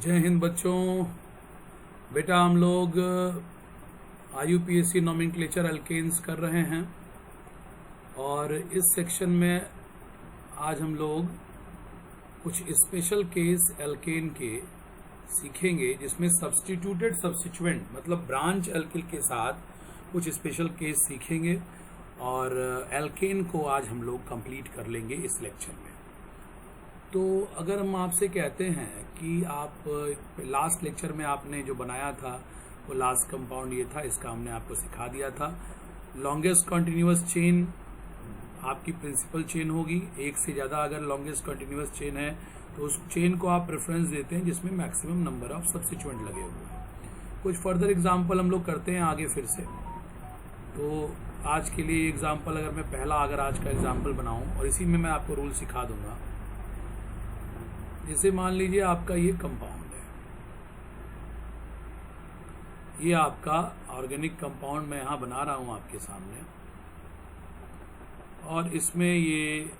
जय हिंद बच्चों। बेटा हम लोग IUPAC नोमेनक्लेचर एल्केन्स कर रहे हैं और इस सेक्शन में आज हम लोग कुछ स्पेशल केस एल्केन के सीखेंगे, जिसमें सब्स्टिट्यूटेड सब्स्टिट्यूएंट मतलब ब्रांच एल्किल के साथ कुछ स्पेशल केस सीखेंगे और एल्केन को आज हम लोग कंप्लीट कर लेंगे इस लेक्चर में। तो अगर हम आपसे कहते हैं कि आप लास्ट लेक्चर में आपने जो बनाया था वो लास्ट कंपाउंड ये था, इसका हमने आपको सिखा दिया था। लॉन्गेस्ट कंटिन्यूअस चेन आपकी प्रिंसिपल चेन होगी। एक से ज़्यादा अगर लॉन्गेस्ट कंटिन्यूअस चेन है तो उस चेन को आप प्रेफरेंस देते हैं जिसमें मैक्सिमम नंबर ऑफ सब्स्टिट्यूएंट लगे हुए हैं। कुछ फर्दर एग्जाम्पल हम लोग करते हैं आगे फिर से। तो आज के लिए एग्जाम्पल अगर मैं पहला आज का एग्जाम्पल बनाऊं और इसी में मैं आपको रूल सिखा दूंगा। जैसे मान लीजिए आपका ये कंपाउंड है, ये आपका ऑर्गेनिक कंपाउंड मैं यहाँ बना रहा हूँ आपके सामने, और इसमें ये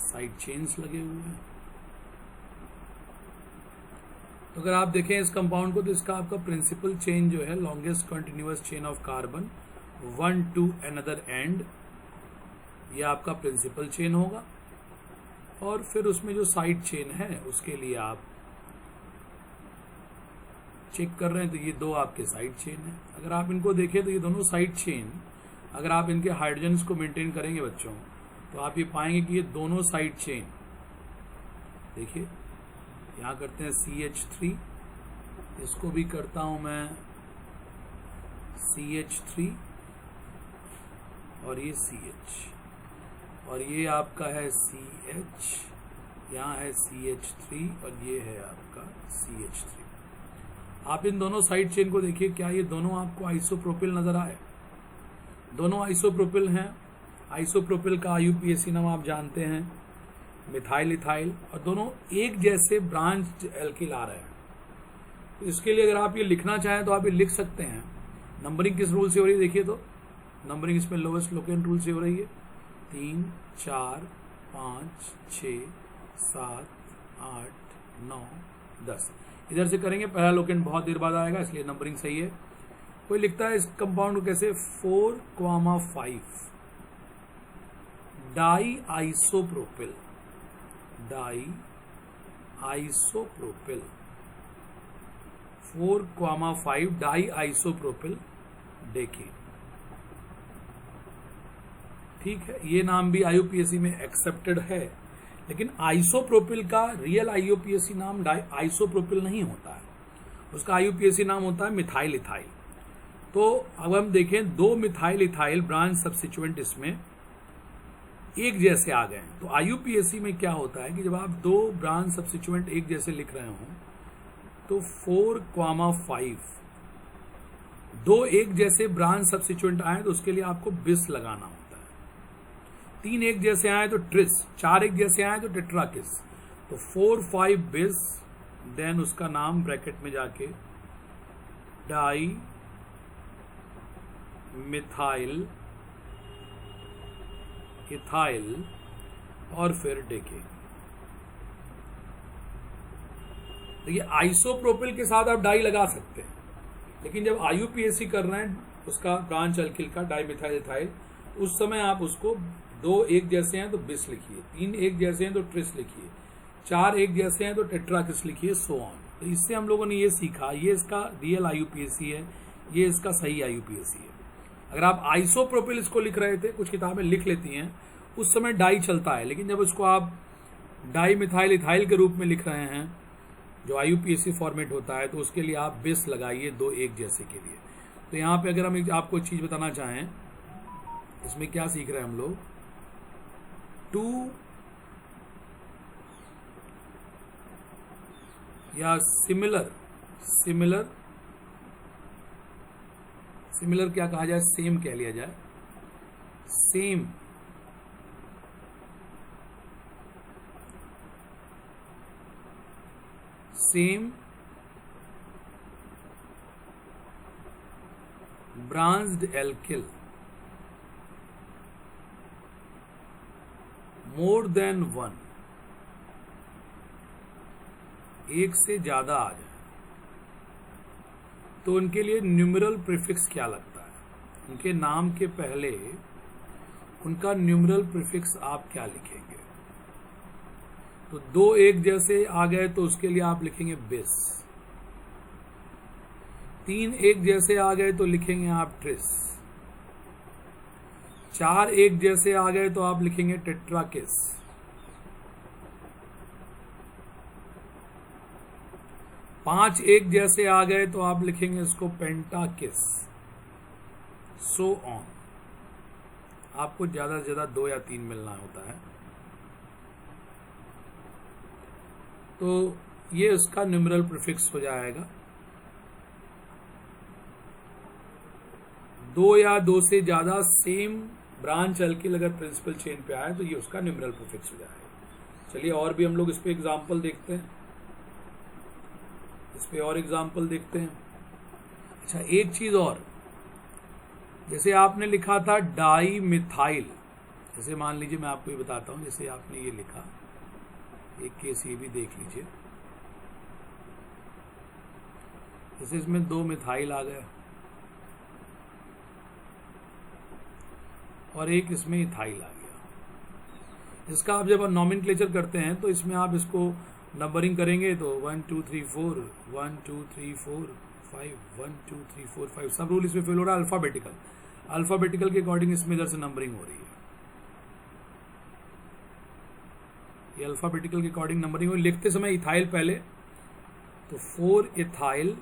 साइड चेन्स लगे हुए हैं। तो अगर आप देखें इस कंपाउंड को तो इसका आपका प्रिंसिपल चेन जो है longest continuous chain of carbon one two another and, ये आपका प्रिंसिपल चेन होगा। और फिर उसमें जो साइड चेन है उसके लिए आप चेक कर रहे हैं तो ये दो आपके साइड चेन है। अगर आप इनको देखें तो ये दोनों साइड चेन, अगर आप इनके हाइड्रोजन्स को मेंटेन करेंगे बच्चों तो आप ये पाएंगे कि ये दोनों साइड चेन, देखिए यहाँ करते हैं CH3, इसको भी करता हूं मैं CH3 और ये CH, और ये आपका है CH, यहाँ है CH3 और ये है आपका CH3। आप इन दोनों साइड चेन को देखिए, क्या ये दोनों आपको आइसोप्रोपिल नजर आए? दोनों आइसोप्रोपिल हैं। आइसोप्रोपिल का IUPAC नाम आप जानते हैं मिथाइल इथाइल, और दोनों एक जैसे ब्रांच एल्किल आ रहे हैं। तो इसके लिए अगर आप ये लिखना चाहें तो आप ये लिख सकते हैं। नंबरिंग किस रूल से हो रही है देखिए, तो नंबरिंग इसमें लोवेस्ट लोकेंट रूल से हो रही है। 3 4 5 6 7 8 9 10 इधर से करेंगे। पहला लोकेंट बहुत देर बाद आएगा इसलिए नंबरिंग सही है। कोई लिखता है इस कंपाउंड को कैसे 4,5 di isopropyl, di isopropyl 4,5 di isopropyl decane. ठीक है, ये नाम भी IUPAC में एक्सेप्टेड है, लेकिन आइसोप्रोपिल का रियल IUPAC नाम आइसोप्रोपिल नहीं होता है, उसका IUPAC नाम होता है मिथाइल इथाइल। तो अब हम देखें दो मिथाइल इथाइल ब्रांच सब्स्टिट्यूएंट इसमें एक जैसे आ गए हैं। तो IUPAC में क्या होता है कि जब आप दो ब्रांच सब्स्टिट्यूएंट एक जैसे लिख रहे हो तो 4,5 दो एक जैसे ब्रांच सब्स्टिट्यूएंट आए तो उसके लिए आपको बिस लगाना होता है। 3 एक जैसे आए तो ट्रिस, 4 एक जैसे आए तो टेट्राकिस। तो 4,5 बिस, देन उसका नाम ब्रैकेट में जाके डाई मिथाइल इथाइल और फिर डेके। तो ये आइसोप्रोपिल के साथ आप डाई लगा सकते हैं, लेकिन जब IUPAC कर रहे हैं उसका ब्रांच एल्किल का डाई मिथाइल इथाइल, उस समय आप उसको दो एक जैसे हैं तो बिस लिखिए, 3 एक जैसे हैं तो ट्रिस लिखिए, 4 एक जैसे हैं तो टेट्राकिस लिखिए, सो ऑन। तो इससे हम लोगों ने ये सीखा, ये इसका रियल IUPAC है, ये इसका सही IUPAC है। अगर आप आइसोप्रोपिल इसको लिख रहे थे, कुछ किताबें लिख लेती हैं उस समय डाई चलता है, लेकिन जब उसको आप डाई मिथाइल इथाइल के रूप में लिख रहे हैं जो IUPAC फॉर्मेट होता है, तो उसके लिए आप बिस लगाइए दो एक जैसे के लिए। तो यहाँ पे अगर हम आपको एक चीज बताना चाहें, इसमें क्या सीख रहे हैं हम लोग, 2 या सिमिलर क्या कहा जाए, सेम कह लिया जाए, same branched alkyl more than one एक से ज्यादा आ जाए तो उनके लिए न्यूमेरल प्रीफिक्स क्या लगता है? उनके नाम के पहले उनका न्यूमेरल प्रीफिक्स आप क्या लिखेंगे? तो 2 एक जैसे आ गए तो उसके लिए आप लिखेंगे बिस। 3 एक जैसे आ गए तो लिखेंगे आप ट्रिस। 4 एक जैसे आ गए तो आप लिखेंगे टेट्राकिस। 5 एक जैसे आ गए तो आप लिखेंगे इसको पेंटाकिस। So on. आपको ज्यादा से ज्यादा 2 या 3 मिलना होता है। तो ये इसका न्यूमेरल प्रीफिक्स हो जाएगा। 2 या 2 से ज्यादा सेम ब्रांच अल्किल अगर प्रिंसिपल चेन पे आए तो ये उसका न्यूमेरल प्रीफिक्स हो जाएगा। चलिए और भी हम लोग इस पे एग्जांपल देखते हैं। इस पे और एग्जांपल देखते हैं। अच्छा, एक चीज और, जैसे आपने लिखा था डाई मिथाइल, जैसे मान लीजिए मैं आपको ये बताता हूं, जैसे आपने ये लिखा, एक केस ये भी देख लीजिए, जैसे इसमें 2 मिथाइल आ गया और एक इसमें इथाइल आ गया। इसका आप जब नॉमेनक्लेचर करते हैं तो इसमें आप इसको नंबरिंग करेंगे तो 1 2 3 4 1 2 3 4 5 1 2 3 4 5 सब रूल इसमें फेल हो रहा है। अल्फाबेटिकल के अकॉर्डिंग इसमें इधर से नंबरिंग हो रही है। ये अल्फाबेटिकल के अकॉर्डिंग नंबरिंग हो, लिखते समय इथाइल पहले, तो 4 इथाइल,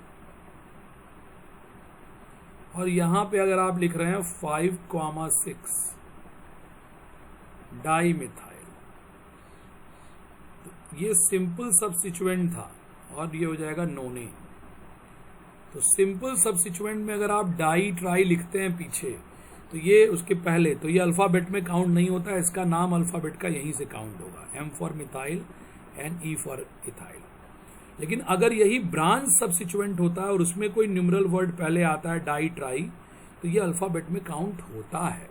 और यहां पे अगर आप लिख रहे हैं 5,6 डाई मिथाइल, ये सिंपल सब्स्टिट्यूएंट था और ये हो जाएगा नोने। तो सिंपल सब्स्टिट्यूएंट में अगर आप डाई ट्राई लिखते हैं पीछे तो ये उसके पहले, तो ये अल्फाबेट में काउंट नहीं होता है, इसका नाम अल्फाबेट का यहीं से काउंट होगा, M for methyl and E for ethyl. लेकिन अगर यही ब्रांच सब्स्टिट्यूएंट होता है और उसमें कोई न्यूमेरल वर्ड पहले आता है डाई ट्राई, तो ये अल्फाबेट में काउंट होता है।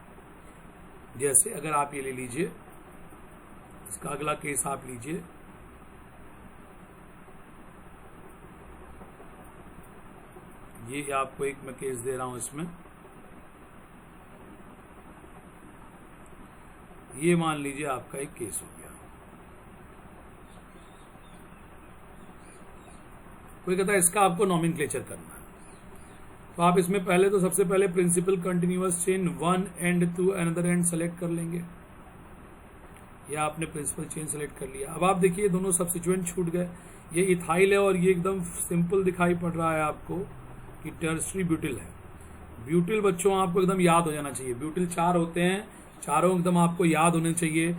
जैसे अगर आप ये ले लीजिए, इसका अगला केस आप लीजिए, ये आपको एक मैं केस दे रहा हूं इसमें, ये मान लीजिए आपका एक केस हो गया। कोई कहता है इसका आपको नॉमेनक्लेचर करना है, तो आप इसमें पहले तो सबसे पहले principal continuous chain one end to another end select कर लेंगे, या आपने प्रिंसिपल चेन सेलेक्ट कर लिया। अब आप देखिए दोनों सब्स्टिट्यूएंट छूट गए, ये इथाइल है और ये एकदम सिंपल दिखाई पड़ रहा है आपको कि टर्सरी ब्यूटिल है। ब्यूटिल बच्चों आपको एकदम याद हो जाना चाहिए, ब्यूटिल 4 होते हैं, चारों एकदम आपको याद होने चाहिए,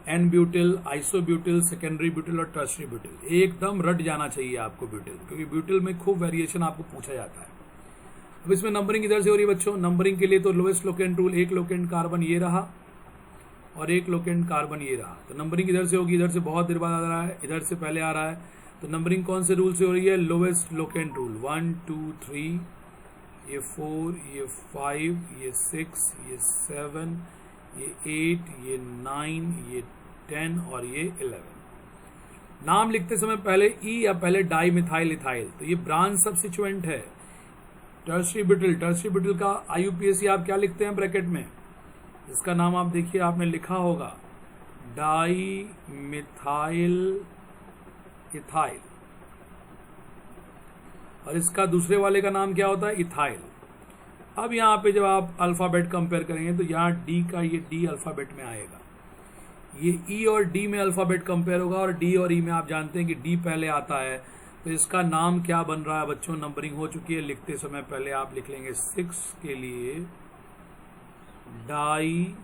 N butyl, isobutyl, secondary butyl और टर्सरी ब्यूटिल, एकदम रट जाना चाहिए आपको ब्यूटिल, क्योंकि ब्यूटिल में खूब वेरिएशन आपको पूछा जाता है। अब इसमें नंबरिंग इधर से हो रही है बच्चों। नंबरिंग के लिए तो lowest locant rule, 1 locant carbon ये रहा और 1 लोकेंट कार्बन ये रहा, तो नंबरिंग इधर से होगी, इधर से बहुत देर बाद आ रहा है, इधर से पहले आ रहा है, तो नंबरिंग कौन से रूल से हो रही है? लोएस्ट लोकेंट रूल, 1 2 3, ये 4, ये 5, ये 6, ये 7, ये 8, ये 9, ये 10 और ये 11। नाम लिखते समय पहले ई या पहले डाई मिथाइल इथाइल, तो ये ब्रांच सब्स्टिट्यूएंट है। टर्सरी ब्यूटिल का IUPAC आप क्या लिखते हैं ब्रैकेट में? इसका नाम आप देखिए, आपने लिखा होगा डाई मिथाइल इथाइल, और इसका दूसरे वाले का नाम क्या होता है? इथाइल। अब यहाँ पे जब आप अल्फाबेट कंपेयर करेंगे तो यहाँ डी का ये डी अल्फाबेट में आएगा, ये ई और डी में अल्फाबेट कंपेयर होगा, और डी और ई में आप जानते हैं कि डी पहले आता है, तो इसका नाम क्या बन रहा है बच्चों? नंबरिंग हो चुकी है, लिखते समय पहले आप लिख लेंगे 6 के लिए डाई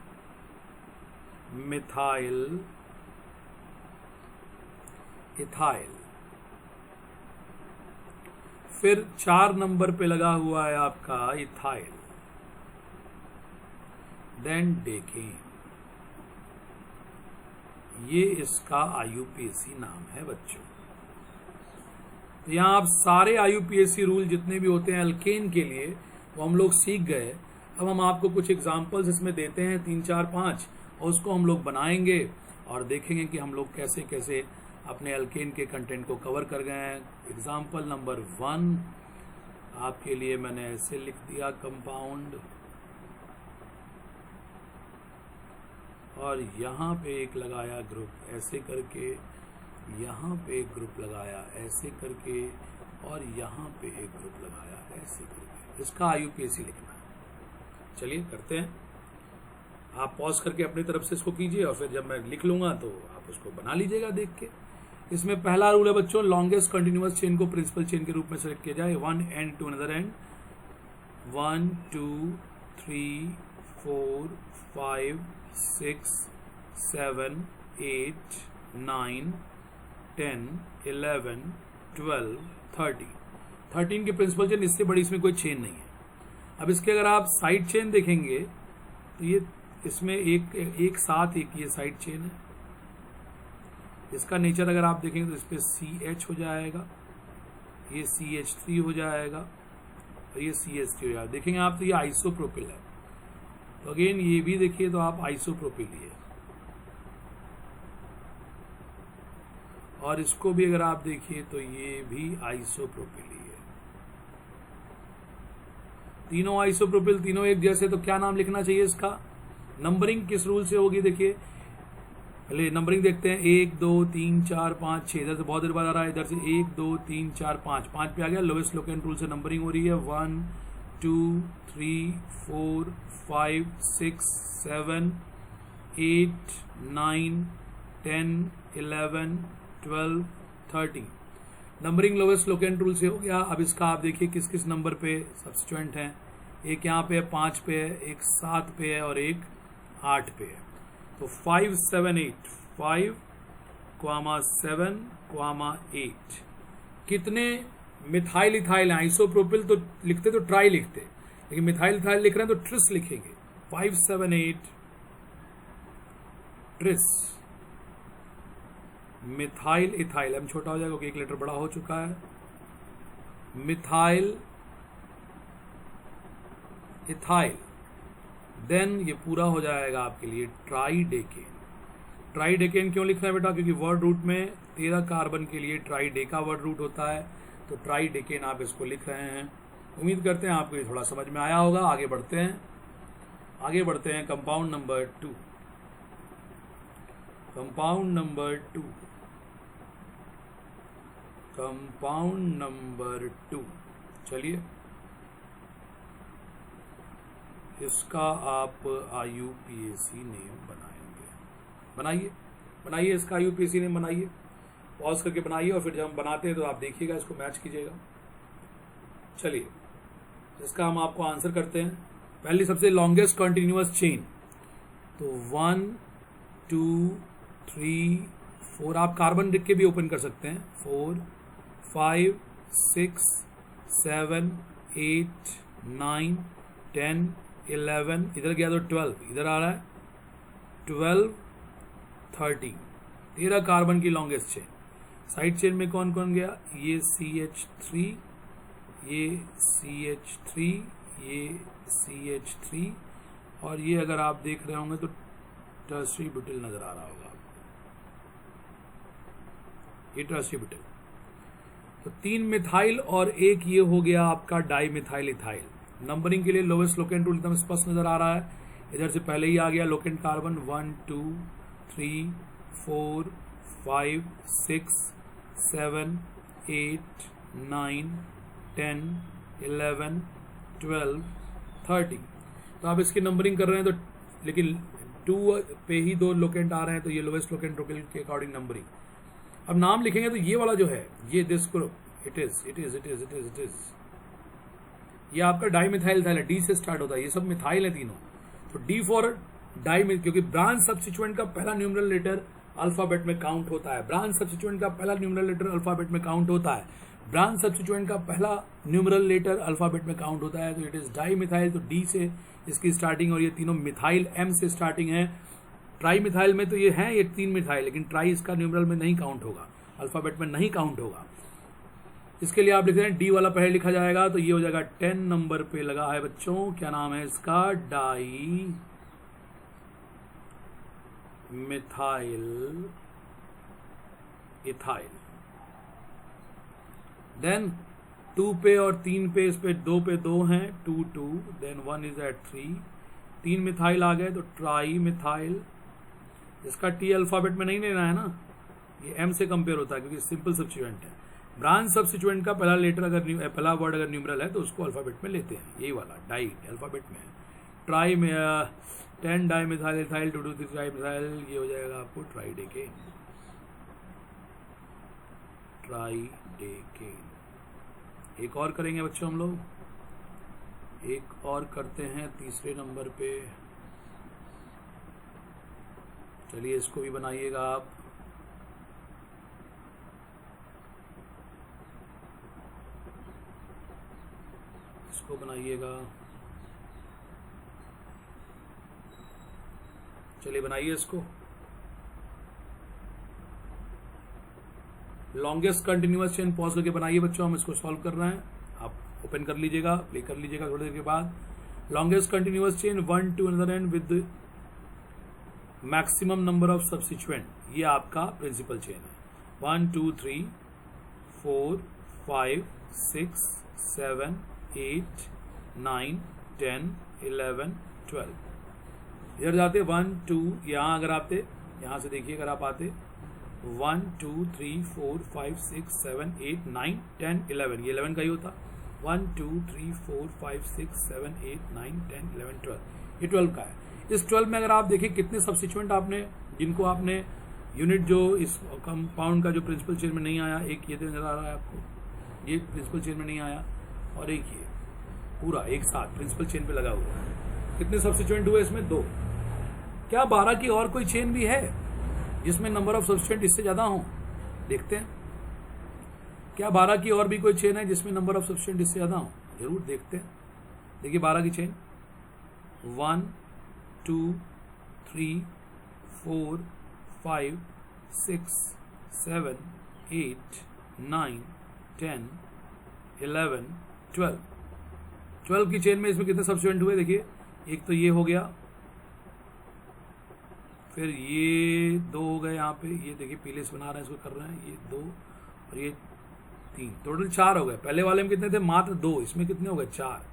मिथाइल इथाइल, फिर 4 नंबर पे लगा हुआ है आपका इथाइल, देन डेकेन, ये इसका IUPAC नाम है बच्चों। तो यहाँ आप सारे IUPAC रूल जितने भी होते हैं अल्केन के लिए वो हम लोग सीख गए। अब हम आपको कुछ एग्जांपल्स इसमें देते हैं 3 4 5, और उसको हम लोग बनाएंगे और देखेंगे कि हम लोग कैसे कैसे अपने अल्केन के कंटेंट को कवर कर गए हैं। एग्जाम्पल नंबर 1 आपके लिए मैंने ऐसे लिख दिया, कंपाउंड, और यहाँ पे एक लगाया ग्रुप ऐसे करके, यहाँ पे एक ग्रुप लगाया ऐसे करके, और यहाँ पे एक ग्रुप लगाया ऐसे करके। इसका IUPAC लिखना है। चलिए करते हैं। आप पॉज करके अपनी तरफ से इसको कीजिए और फिर जब मैं लिख लूंगा तो आप उसको बना लीजिएगा देख के। इसमें पहला रूल है बच्चों, लॉन्गेस्ट कंटिन्यूअस चेन को प्रिंसिपल चेन के रूप में सेलेक्ट किया जाए, one end to another end. 1 2 3 4 5 6 7 8 9 10 11 12 13 13 की प्रिंसिपल चेन, इससे बड़ी इसमें कोई चेन नहीं है। अब इसके अगर आप साइड चेन देखेंगे तो ये इसमें एक साथ एक ये साइड चेन है। इसका नेचर अगर आप देखेंगे तो इस पे CH हो जाएगा, ये CH3 हो जाएगा और ये CH3 हो जाएगा। देखेंगे आप तो ये आइसोप्रोपिल है। तो अगेन ये भी देखिए तो आप आइसोप्रोपिल ही है, और इसको भी अगर आप देखिए तो ये भी आइसोप्रोपिल ही है। तीनों आइसोप्रोपिल, तीनों एक जैसे। तो क्या नाम लिखना चाहिए इसका? नंबरिंग किस रूल से होगी देखिए, पहले नंबरिंग देखते हैं। 1 2 3 4 5 6, इधर से बहुत देर बाद आ रहा है, इधर से 1 2 3 4 5 5 पे आ गया। लोएस्ट लोकेंट रूल से नंबरिंग हो रही है। 1 2 3 4 5 6 7 8 9 10 11 12 13। नंबरिंग लोएस्ट लोकेंट रूल से हो गया। अब इसका आप देखिए किस किस नंबर पे सब्स्टिट्यूएंट हैं। एक यहाँ पे है 5 पे है, एक 7 पे है और एक 8 पे है। तो 5 7 8, 5 7 8 कितने मिथाइल इथाइल हैं? आइसोप्रोपिल तो लिखते तो ट्राई लिखते, लेकिन मिथाइल इथाइल लिख रहे हैं तो ट्रिस लिखेंगे। 5 7 8 ट्रिस मिथाइल इथाइल। एम छोटा हो जाएगा क्योंकि एक लेटर बड़ा हो चुका है। मिथाइल इथाइल, देन ये पूरा हो जाएगा आपके लिए ट्राइडेकेन। ट्राइडेकेन क्यों लिखना है बेटा? क्योंकि वर्ड रूट में 13 कार्बन के लिए ट्राइडेका वर्ड रूट होता है, तो ट्राइडेकेन आप इसको लिख रहे हैं। उम्मीद करते हैं आपको ये थोड़ा समझ में आया होगा। आगे बढ़ते हैं कंपाउंड नंबर 2। कंपाउंड नंबर 2, चलिए इसका आप IUPAC नेम बनाइए इसका IUPAC नेम बनाइए, पॉज करके बनाइए और फिर जब हम बनाते हैं तो आप देखिएगा, इसको मैच कीजिएगा। चलिए इसका हम आपको आंसर करते हैं। पहली सबसे लॉन्गेस्ट कंटिन्यूअस चेन, तो 1 2 3 4, आप कार्बन लिख के भी ओपन कर सकते हैं। 4 5 6 7 8 9 10 11, इधर गया तो 12, इधर आ रहा है 12 13, 13 कार्बन की लॉन्गेस्ट चेन। साइड चेन में कौन कौन गया? ये CH3, ये CH3, ये CH3, और ये अगर आप देख रहे होंगे तो टर्सरी ब्यूटिल नजर आ रहा होगा आपको, ये टर्सरी ब्यूटिल। तो 3 मिथाइल और एक ये हो गया आपका डाई मिथाइल इथाइल। नंबरिंग के लिए लोवेस्ट लोकेंट रूल एकदम स्पष्ट नजर आ रहा है। इधर से पहले ही आ गया लोकेंट कार्बन 1 2 3 4 5 6 7 8 9 10 11 12 13। तो आप इसकी नंबरिंग कर रहे हैं तो, लेकिन 2 पे ही 2 लोकेंट आ रहे हैं, तो ये लोवेस्ट लोकेंट रूल के अकॉर्डिंग नंबरिंग। अब नाम लिखेंगे तो ये वाला जो है, ये दिस ग्रुप, इट इज ये आपका डाई मिथाइल इथाइल है, डी से स्टार्ट होता है, ये सब मिथाइल है तीनों। तो डी फॉर डाई, क्योंकि ब्रांच सब्स्टिट्यूएंट का पहला न्यूमरल लेटर अल्फाबेट में काउंट होता है। ब्रांच सब्स्टिट्यूएंट का पहला न्यूमरल लेटर अल्फाबेट में काउंट होता है। ब्रांच सब्स्टिट्यूएंट का पहला न्यूमरल लेटर अल्फाबेट में काउंट होता है, तो इट इज डाई मिथाइल। तो डी से इसकी स्टार्टिंग, और ये तीनों मिथाइल एम से स्टार्टिंग है। ट्राई मिथाइल में तो ये है, ये 3 मिथाइल, लेकिन ट्राई इसका न्यूमरल में नहीं काउंट होगा, अल्फाबेट में नहीं काउंट होगा। इसके लिए आप लिख रहे हैं डी वाला पहले लिखा जाएगा, तो ये हो जाएगा 10 नंबर पे लगा है बच्चों। क्या नाम है इसका? Die methyl ethyl. देन 2 पे और 3 पे, इस पे 2 पे 2 हैं, 2 2, देन 1 इज एट 3, 3 मिथाइल आ गए तो ट्राई मिथाइल। इसका टी अल्फाबेट में नहीं लेना है ना, ये एम से कंपेयर होता है क्योंकि सिंपल सब्स्टिट्यूएंट है। ब्रांच सब्स्टिट्यूएंट का पहला लेटर अगर पहला वर्ड अगर न्यूमरल है तो उसको अल्फाबेट में लेते हैं, यही वाला डाई अल्फाबेट में है। ट्राई में 10 die methyl ethyl, 2 2 3 tri methyl, ये हो जाएगा आपको ट्राइडेकेन, ट्राइडेकेन। एक और करेंगे बच्चों हम लोग, एक और करते हैं तीसरे नंबर पे। चलिए इसको भी बनाइएगा आप। इसको बनाइएगा, चलिए बनाइए इसको। लॉन्गेस्ट कंटिन्यूअस चेन पॉज करके बनाइए बच्चों, हम इसको सॉल्व कर रहे हैं। आप ओपन कर लीजिएगा, प्ले कर लीजिएगा थोड़ी देर के बाद। Longest continuous chain 1 to another end with maximum number of substituent, ये आपका प्रिंसिपल चेन है। 1 2 3 4 5 6 7 8 9 10 11 12। इधर जाते 1 2, यहाँ अगर आते, यहाँ से देखिए अगर आप आते 1 2 3 4 5 6 7 8 9 10 11, ये 11 का ही होता। 1 2 3 4 5 6 7 8 9 10 11 12, ये 12 का है। इस 12 में अगर आप देखिए कितने सब्स्टिट्यूएंट आपने, जिनको आपने यूनिट जो इस कंपाउंड का जो प्रिंसिपल चेन में नहीं आया, एक ये नजर आ रहा है आपको, ये प्रिंसिपल चेन में नहीं आया, और एक ये पूरा एक साथ प्रिंसिपल चेन पे लगा हुआ है। कितने सब्स्टिट्यूएंट हुए इसमें? 2। क्या 12 की और कोई चेन भी है जिसमें नंबर ऑफ सब्स्टिट्यूएंट इससे ज्यादा हो? देखते हैं, क्या 12 की और भी कोई चेन है जिसमें नंबर ऑफ सब्स्टिट्यूएंट इससे ज्यादा हो? जरूर देखते हैं। देखिए 12 की चेन 1 2 3 4 5 6 7 8 9 10 11 12। 12 की चेन में इसमें कितने सब्स्टिट्यूएंट हुए? देखिए एक तो ये हो गया, फिर ये 2 हो गए यहाँ पे, ये देखिए पीले से बना रहे हैं, इसको कर रहे हैं, ये 2 और ये 3, टोटल 4 हो गए। पहले वाले में कितने थे? मात्र 2, इसमें कितने हो गए? 4।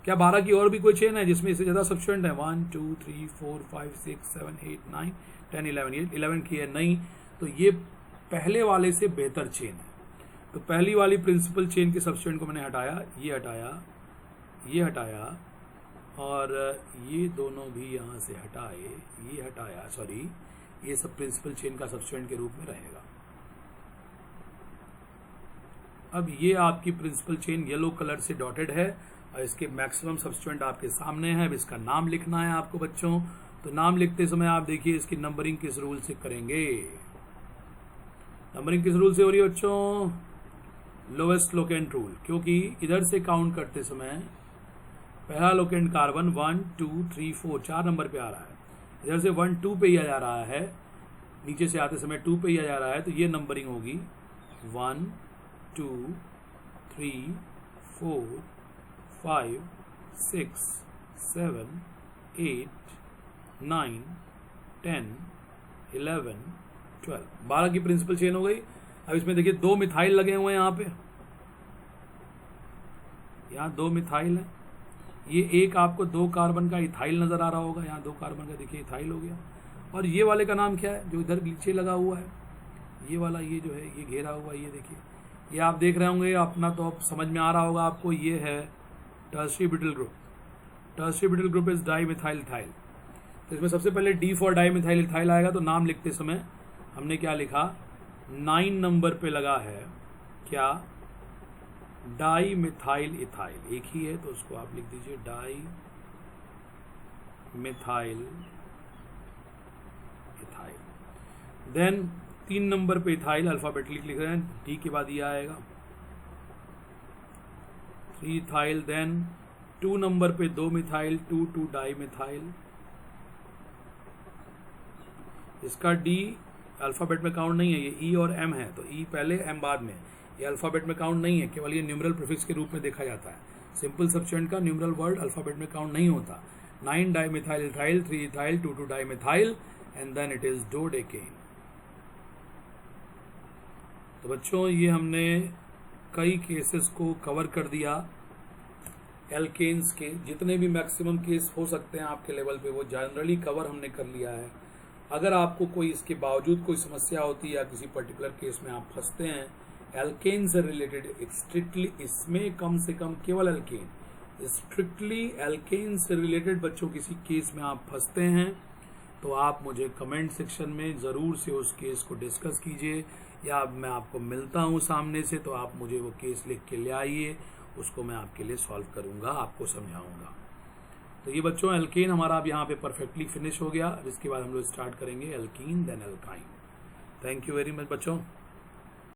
क्या 12 की और भी कोई चेन है जिसमें इससे ज्यादा सब्स्टिट्यूएंट है? 1 2 3 4 5 6 7 8 9 10 11, ये 11 की है नहीं, तो ये पहले वाले से बेहतर चेन है। तो पहली वाली प्रिंसिपल चेन के सब्स्टिट्यूएंट को मैंने हटाया, ये हटाया, ये हटाया, और ये दोनों भी यहाँ से हटाए, ये हटाया, सॉरी, ये सब प्रिंसिपल चेन का सब्स्टिट्यूएंट के रूप में रहेगा। अब ये आपकी प्रिंसिपल चेन येलो कलर से डॉटेड है और इसके मैक्सिमम सब्स्टिट्यूएंट आपके सामने है। अब इसका नाम लिखना है आपको बच्चों, तो नाम लिखते समय आप देखिए इसकी नंबरिंग किस रूल से करेंगे। नंबरिंग किस रूल से हो रही है बच्चों? लोएस्ट लोकेंट रूल, क्योंकि इधर से काउंट करते समय पहला लोकेंट कार्बन 1 2 3 4 4 नंबर पे आ रहा है, इधर से 1 2 पे ही आ जा रहा है, नीचे से आते समय 2 पे ही आ जा रहा है, तो ये नंबरिंग होगी 1 2 3 4 5 6 7 8 9 10 11 12। 12 की प्रिंसिपल चेन हो गई। अब इसमें देखिए 2 मिथाइल लगे हुए हैं, यहाँ पे, यहाँ 2 मिथाइल है। ये एक आपको 2 कार्बन का इथाइल नजर आ रहा होगा, यहाँ 2 कार्बन का देखिए इथाइल हो गया। और ये वाले का नाम क्या है जो इधर नीचे लगा हुआ है? ये वाला, ये जो है, ये घेरा हुआ, ये देखिए, ये आप देख रहे होंगे अपना, तो अब समझ में आ रहा होगा आपको, ये है tertiary butyl group. Tertiary butyl group is die methyl ethyl. तो इसमें सबसे पहले D for die methyl ethyl आएगा, तो नाम लिखते समय हमने क्या लिखा? 9 नंबर पे लगा है क्या? डाई मिथाइल इथाइल, एक ही है तो उसको आप लिख दीजिए di methyl ethyl. Then 3 number पे इथाइल अल्फाबेटिकली लिख रहे हैं, डी के बाद ये आएगा 3 इथाइल। देन 2 नंबर पे 2 मिथाइल 2 2 डाई मिथाइल। इसका डी अल्फाबेट में काउंट नहीं है, ये ई और एम है, तो ई पहले एम बाद में, ये अल्फाबेट में काउंट नहीं है, केवल ये न्यूमरल प्रीफिक्स के रूप में देखा जाता है। सिंपल सब्स्टिट्यूएंट का न्यूमरल वर्ड अल्फाबेट में काउंट नहीं होता। 9 dimethyl ethyl, 3 ethyl, 2 2 dimethyl, and then it is dodecane. तो बच्चों ये हमने कई केसेस को कवर कर दिया। एल्केन्स के जितने भी मैक्सिमम केस हो सकते हैं आपके लेवल पे वो जनरली कवर हमने कर लिया है। अगर आपको कोई इसके बावजूद कोई समस्या होती है या किसी पर्टिकुलर केस में आप फंसते हैं एल्केन से रिलेटेड, स्ट्रिक्टली इसमें कम से कम केवल एल्केन, स्ट्रिक्टली एल्केन से रिलेटेड बच्चों किसी केस में आप फंसते हैं तो आप मुझे कमेंट सेक्शन में ज़रूर से उस केस को डिस्कस कीजिए, या मैं आपको मिलता हूं सामने से तो आप मुझे वो केस लिख के ले आइए, उसको मैं आपके लिए सॉल्व करूंगा, आपको समझाऊंगा। तो ये बच्चों एल्केन हमारा अब यहाँ पे परफेक्टली फिनिश हो गया। अब इसके बाद हम लोग स्टार्ट करेंगे alkene then alkyne. Thank you very much बच्चों।